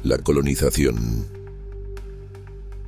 La colonización.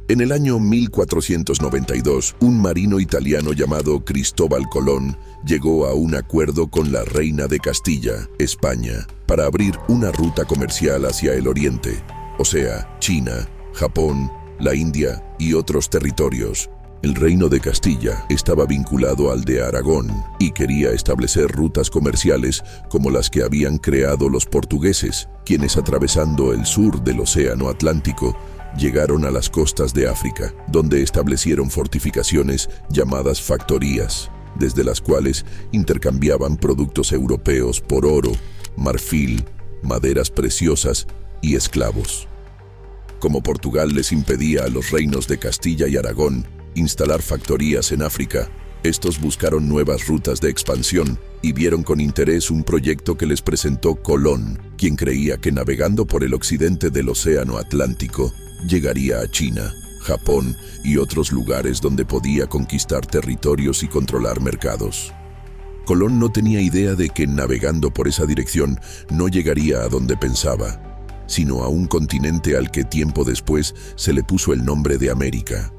En el año 1492, un marino italiano llamado Cristóbal Colón llegó a un acuerdo con la reina de Castilla, España, para abrir una ruta comercial hacia el oriente, o sea, China, Japón, la India y otros territorios. El reino de Castilla estaba vinculado al de Aragón y quería establecer rutas comerciales como las que habían creado los portugueses, quienes atravesando el sur del Océano Atlántico, llegaron a las costas de África, donde establecieron fortificaciones llamadas factorías, desde las cuales intercambiaban productos europeos por oro, marfil, maderas preciosas y esclavos. Como Portugal les impedía a los reinos de Castilla y Aragón instalar factorías en África, estos buscaron nuevas rutas de expansión y vieron con interés un proyecto que les presentó Colón, quien creía que navegando por el occidente del Océano Atlántico, llegaría a China, Japón y otros lugares donde podía conquistar territorios y controlar mercados. Colón no tenía idea de que navegando por esa dirección no llegaría a donde pensaba, sino a un continente al que tiempo después se le puso el nombre de América.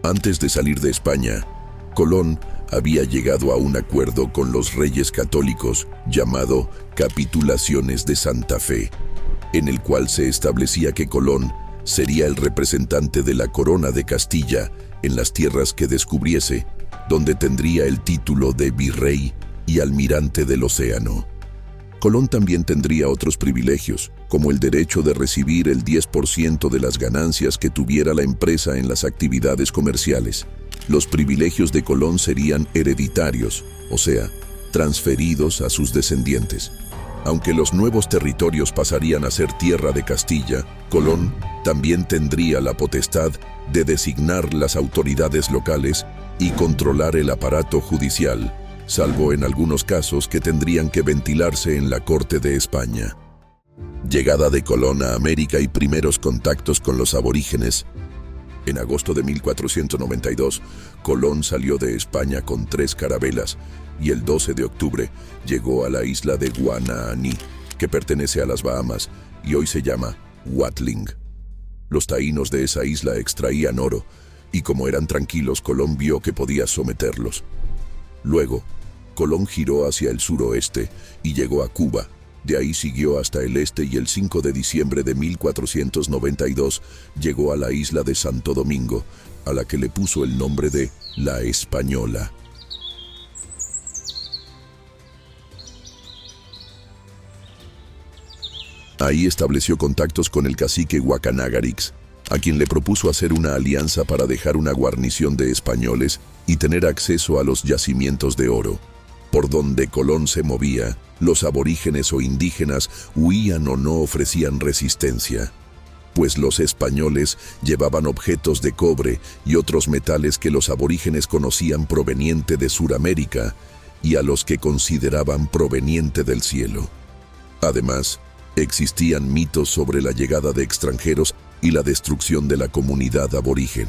Antes de salir de España, Colón había llegado a un acuerdo con los reyes católicos llamado Capitulaciones de Santa Fe, en el cual se establecía que Colón sería el representante de la corona de Castilla en las tierras que descubriese, donde tendría el título de virrey y almirante del océano. Colón también tendría otros privilegios, como el derecho de recibir el 10% de las ganancias que tuviera la empresa en las actividades comerciales. Los privilegios de Colón serían hereditarios, o sea, transferidos a sus descendientes. Aunque los nuevos territorios pasarían a ser tierra de Castilla, Colón también tendría la potestad de designar las autoridades locales y controlar el aparato judicial, salvo en algunos casos que tendrían que ventilarse en la corte de España. Llegada de Colón a América y primeros contactos con los aborígenes. En agosto de 1492, Colón salió de España con 3 carabelas y el 12 de octubre llegó a la isla de Guanahani, que pertenece a las Bahamas y hoy se llama Watling. Los taínos de esa isla extraían oro y como eran tranquilos, Colón vio que podía someterlos. Luego, Colón giró hacia el suroeste y llegó a Cuba. De ahí siguió hasta el este y el 5 de diciembre de 1492 llegó a la isla de Santo Domingo, a la que le puso el nombre de La Española. Ahí estableció contactos con el cacique Guacanagarix, a quien le propuso hacer una alianza para dejar una guarnición de españoles y tener acceso a los yacimientos de oro. Por donde Colón se movía, los aborígenes o indígenas huían o no ofrecían resistencia, pues los españoles llevaban objetos de cobre y otros metales que los aborígenes conocían proveniente de Suramérica y a los que consideraban proveniente del cielo. Además, existían mitos sobre la llegada de extranjeros y la destrucción de la comunidad aborigen.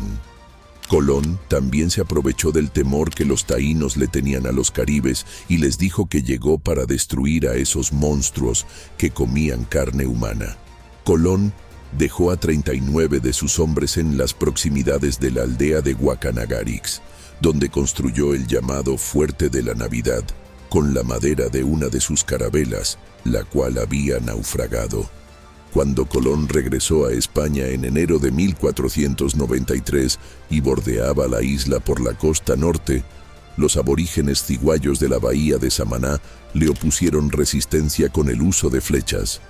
Colón también se aprovechó del temor que los taínos le tenían a los caribes y les dijo que llegó para destruir a esos monstruos que comían carne humana. Colón dejó a 39 de sus hombres en las proximidades de la aldea de Guacanagarix, donde construyó el llamado Fuerte de la Navidad, con la madera de una de sus carabelas, la cual había naufragado. Cuando Colón regresó a España en enero de 1493 y bordeaba la isla por la costa norte, los aborígenes ciguayos de la bahía de Samaná le opusieron resistencia con el uso de flechas.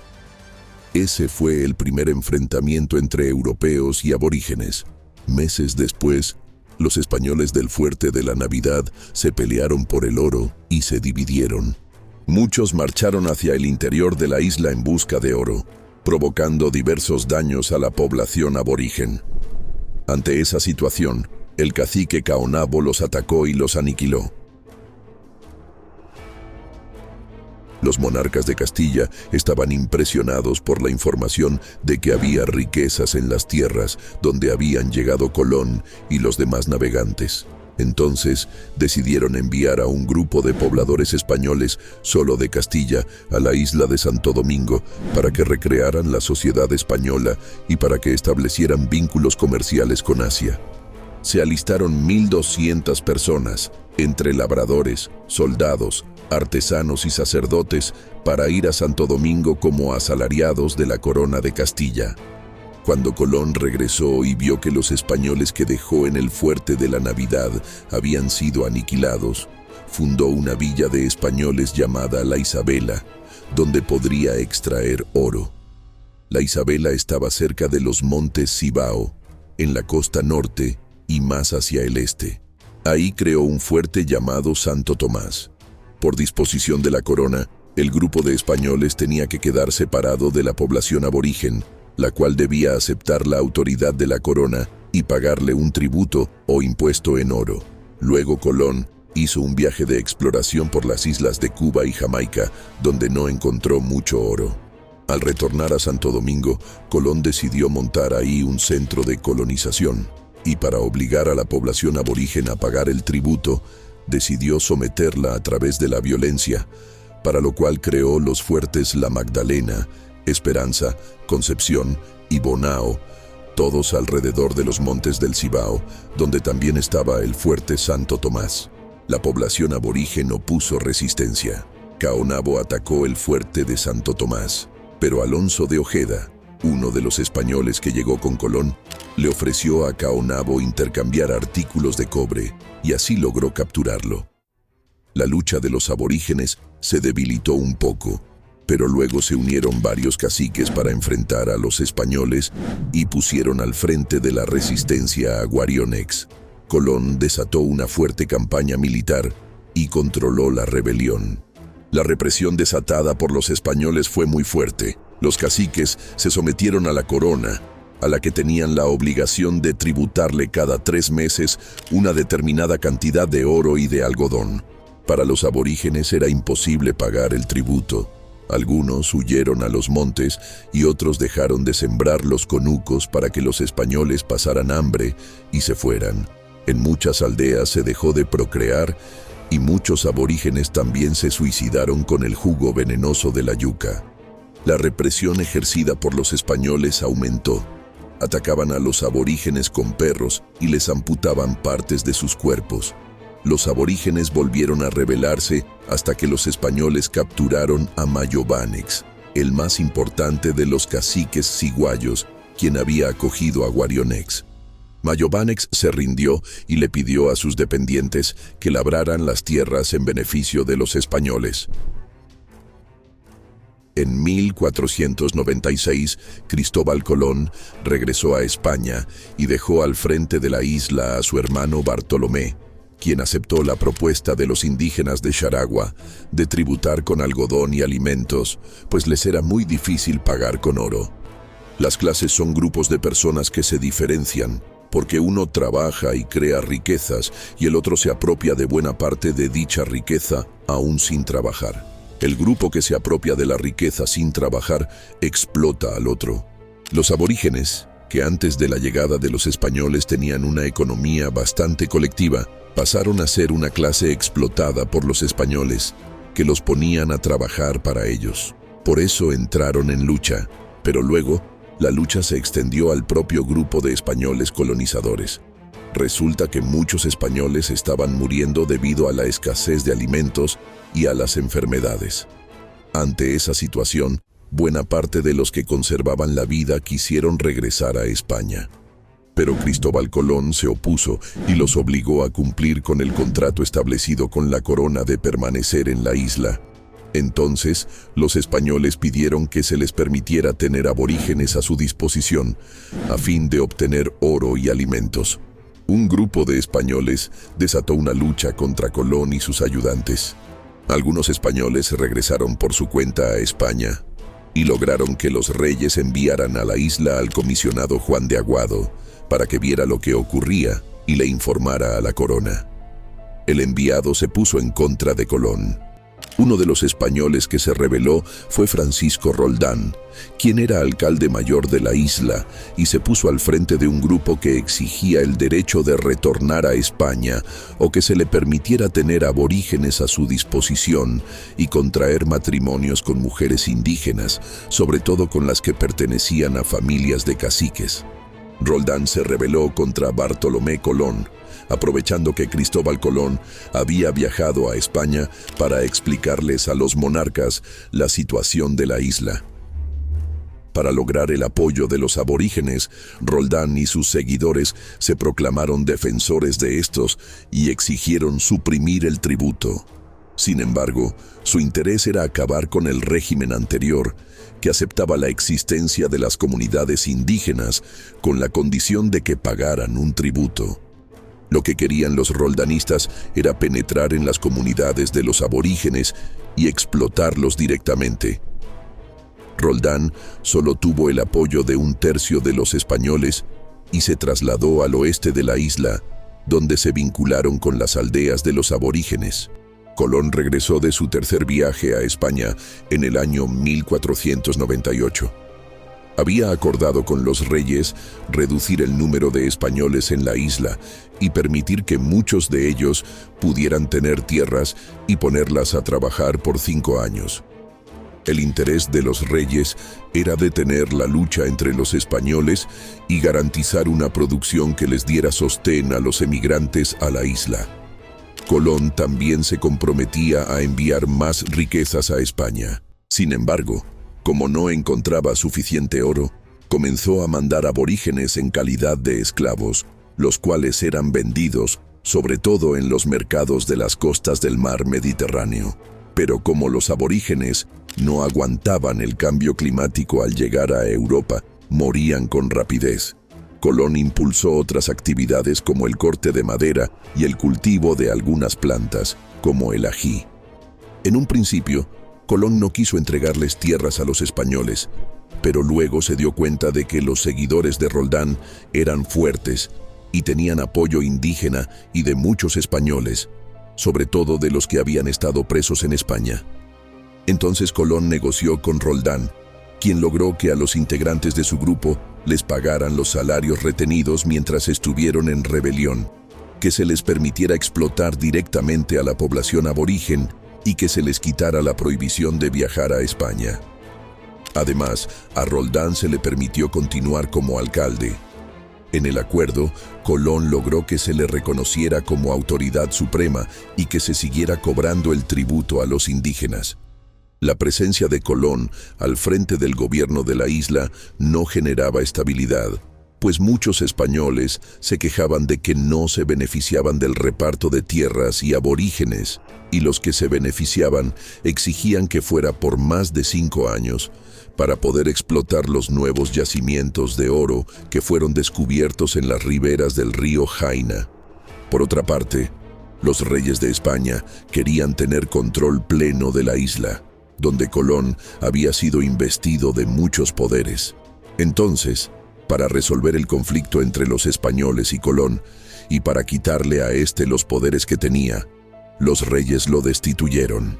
Ese fue el primer enfrentamiento entre europeos y aborígenes. Meses después, los españoles del Fuerte de la Navidad se pelearon por el oro y se dividieron. Muchos marcharon hacia el interior de la isla en busca de oro, provocando diversos daños a la población aborigen. Ante esa situación, el cacique Caonabo los atacó y los aniquiló. Los monarcas de Castilla estaban impresionados por la información de que había riquezas en las tierras donde habían llegado Colón y los demás navegantes. Entonces decidieron enviar a un grupo de pobladores españoles solo de Castilla a la isla de Santo Domingo para que recrearan la sociedad española y para que establecieran vínculos comerciales con Asia. Se alistaron 1.200 personas, entre labradores, soldados, artesanos y sacerdotes, para ir a Santo Domingo como asalariados de la corona de Castilla. Cuando Colón regresó y vio que los españoles que dejó en el fuerte de la Navidad habían sido aniquilados, fundó una villa de españoles llamada La Isabela, donde podría extraer oro. La Isabela estaba cerca de los montes Cibao, en la costa norte y más hacia el este. Ahí creó un fuerte llamado Santo Tomás. Por disposición de la corona, el grupo de españoles tenía que quedar separado de la población aborigen, la cual debía aceptar la autoridad de la corona y pagarle un tributo o impuesto en oro. Luego Colón hizo un viaje de exploración por las islas de Cuba y Jamaica, donde no encontró mucho oro. Al retornar a Santo Domingo, Colón decidió montar ahí un centro de colonización, y para obligar a la población aborigen a pagar el tributo, decidió someterla a través de la violencia, para lo cual creó los fuertes La Magdalena, Esperanza, Concepción y Bonao, todos alrededor de los montes del Cibao, donde también estaba el fuerte Santo Tomás. La población aborigen opuso resistencia. Caonabo atacó el fuerte de Santo Tomás, pero Alonso de Ojeda, uno de los españoles que llegó con Colón, le ofreció a Caonabo intercambiar artículos de cobre y así logró capturarlo. La lucha de los aborígenes se debilitó un poco, pero luego se unieron varios caciques para enfrentar a los españoles y pusieron al frente de la resistencia a Guarionex. Colón desató una fuerte campaña militar y controló la rebelión. La represión desatada por los españoles fue muy fuerte. Los caciques se sometieron a la corona, a la que tenían la obligación de tributarle cada 3 meses una determinada cantidad de oro y de algodón. Para los aborígenes era imposible pagar el tributo. Algunos huyeron a los montes y otros dejaron de sembrar los conucos para que los españoles pasaran hambre y se fueran. En muchas aldeas se dejó de procrear y muchos aborígenes también se suicidaron con el jugo venenoso de la yuca. La represión ejercida por los españoles aumentó. Atacaban a los aborígenes con perros y les amputaban partes de sus cuerpos. Los aborígenes volvieron a rebelarse hasta que los españoles capturaron a Mayobanex, el más importante de los caciques ciguayos, quien había acogido a Guarionex. Mayobanex se rindió y le pidió a sus dependientes que labraran las tierras en beneficio de los españoles. En 1496, Cristóbal Colón regresó a España y dejó al frente de la isla a su hermano Bartolomé, quien aceptó la propuesta de los indígenas de Charagua de tributar con algodón y alimentos, pues les era muy difícil pagar con oro. Las clases son grupos de personas que se diferencian, porque uno trabaja y crea riquezas y el otro se apropia de buena parte de dicha riqueza aún sin trabajar. El grupo que se apropia de la riqueza sin trabajar explota al otro. Los aborígenes, que antes de la llegada de los españoles tenían una economía bastante colectiva, pasaron a ser una clase explotada por los españoles, que los ponían a trabajar para ellos. Por eso entraron en lucha, pero luego la lucha se extendió al propio grupo de españoles colonizadores. Resulta que muchos españoles estaban muriendo debido a la escasez de alimentos y a las enfermedades. Ante esa situación, buena parte de los que conservaban la vida quisieron regresar a España. Pero Cristóbal Colón se opuso y los obligó a cumplir con el contrato establecido con la corona de permanecer en la isla. Entonces, los españoles pidieron que se les permitiera tener aborígenes a su disposición, a fin de obtener oro y alimentos. Un grupo de españoles desató una lucha contra Colón y sus ayudantes. Algunos españoles regresaron por su cuenta a España y lograron que los reyes enviaran a la isla al comisionado Juan de Aguado para que viera lo que ocurría y le informara a la corona. El enviado se puso en contra de Colón. Uno de los españoles que se rebeló fue Francisco Roldán, quien era alcalde mayor de la isla y se puso al frente de un grupo que exigía el derecho de retornar a España o que se le permitiera tener aborígenes a su disposición y contraer matrimonios con mujeres indígenas, sobre todo con las que pertenecían a familias de caciques. Roldán se rebeló contra Bartolomé Colón, aprovechando que Cristóbal Colón había viajado a España para explicarles a los monarcas la situación de la isla. Para lograr el apoyo de los aborígenes, Roldán y sus seguidores se proclamaron defensores de estos y exigieron suprimir el tributo. Sin embargo, su interés era acabar con el régimen anterior, que aceptaba la existencia de las comunidades indígenas con la condición de que pagaran un tributo. Lo que querían los roldanistas era penetrar en las comunidades de los aborígenes y explotarlos directamente. Roldán solo tuvo el apoyo de un tercio de los españoles y se trasladó al oeste de la isla, donde se vincularon con las aldeas de los aborígenes. Colón regresó de su tercer viaje a España en el año 1498. Había acordado con los reyes reducir el número de españoles en la isla y permitir que muchos de ellos pudieran tener tierras y ponerlas a trabajar por 5 años. El interés de los reyes era detener la lucha entre los españoles y garantizar una producción que les diera sostén a los emigrantes a la isla. Colón también se comprometía a enviar más riquezas a España. Sin embargo, como no encontraba suficiente oro, comenzó a mandar aborígenes en calidad de esclavos, los cuales eran vendidos, sobre todo en los mercados de las costas del mar Mediterráneo. Pero como los aborígenes no aguantaban el cambio climático al llegar a Europa, morían con rapidez. Colón impulsó otras actividades como el corte de madera y el cultivo de algunas plantas, como el ají. En un principio, Colón no quiso entregarles tierras a los españoles, pero luego se dio cuenta de que los seguidores de Roldán eran fuertes y tenían apoyo indígena y de muchos españoles, sobre todo de los que habían estado presos en España. Entonces Colón negoció con Roldán, quien logró que a los integrantes de su grupo les pagaran los salarios retenidos mientras estuvieron en rebelión, que se les permitiera explotar directamente a la población aborigen y que se les quitara la prohibición de viajar a España. Además, a Roldán se le permitió continuar como alcalde. En el acuerdo, Colón logró que se le reconociera como autoridad suprema y que se siguiera cobrando el tributo a los indígenas. La presencia de Colón al frente del gobierno de la isla no generaba estabilidad, pues muchos españoles se quejaban de que no se beneficiaban del reparto de tierras y aborígenes, y los que se beneficiaban exigían que fuera por más de 5 años, para poder explotar los nuevos yacimientos de oro que fueron descubiertos en las riberas del río Jaina. Por otra parte, los reyes de España querían tener control pleno de la isla, donde Colón había sido investido de muchos poderes. Entonces, para resolver el conflicto entre los españoles y Colón, y para quitarle a éste los poderes que tenía, los reyes lo destituyeron.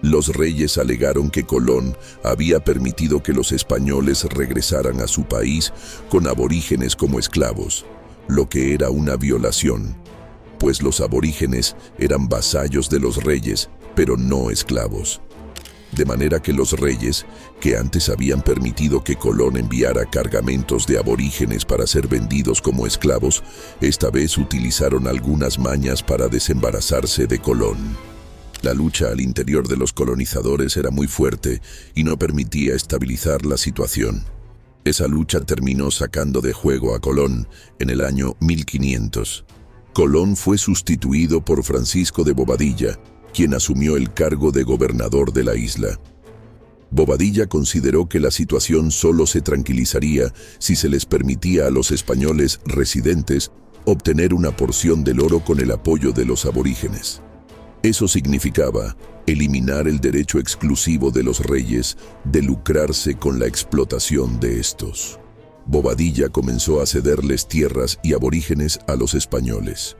Los reyes alegaron que Colón había permitido que los españoles regresaran a su país con aborígenes como esclavos, lo que era una violación, pues los aborígenes eran vasallos de los reyes, pero no esclavos. De manera que los reyes, que antes habían permitido que Colón enviara cargamentos de aborígenes para ser vendidos como esclavos, esta vez utilizaron algunas mañas para desembarazarse de Colón. La lucha al interior de los colonizadores era muy fuerte y no permitía estabilizar la situación. Esa lucha terminó sacando de juego a Colón en el año 1500. Colón fue sustituido por Francisco de Bobadilla, quien asumió el cargo de gobernador de la isla. Bobadilla consideró que la situación solo se tranquilizaría si se les permitía a los españoles residentes obtener una porción del oro con el apoyo de los aborígenes. Eso significaba eliminar el derecho exclusivo de los reyes de lucrarse con la explotación de estos. Bobadilla comenzó a cederles tierras y aborígenes a los españoles.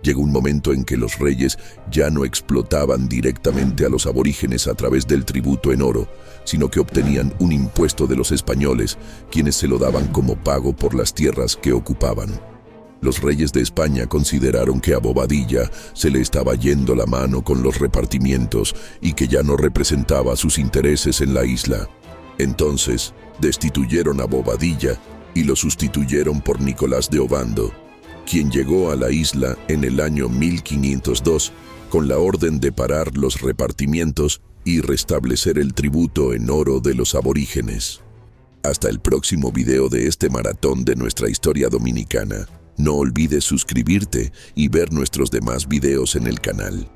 Llegó un momento en que los reyes ya no explotaban directamente a los aborígenes a través del tributo en oro, sino que obtenían un impuesto de los españoles, quienes se lo daban como pago por las tierras que ocupaban. Los reyes de España consideraron que a Bobadilla se le estaba yendo la mano con los repartimientos y que ya no representaba sus intereses en la isla. Entonces, destituyeron a Bobadilla y lo sustituyeron por Nicolás de Obando, quien llegó a la isla en el año 1502 con la orden de parar los repartimientos y restablecer el tributo en oro de los aborígenes. Hasta el próximo video de este maratón de nuestra historia dominicana. No olvides suscribirte y ver nuestros demás videos en el canal.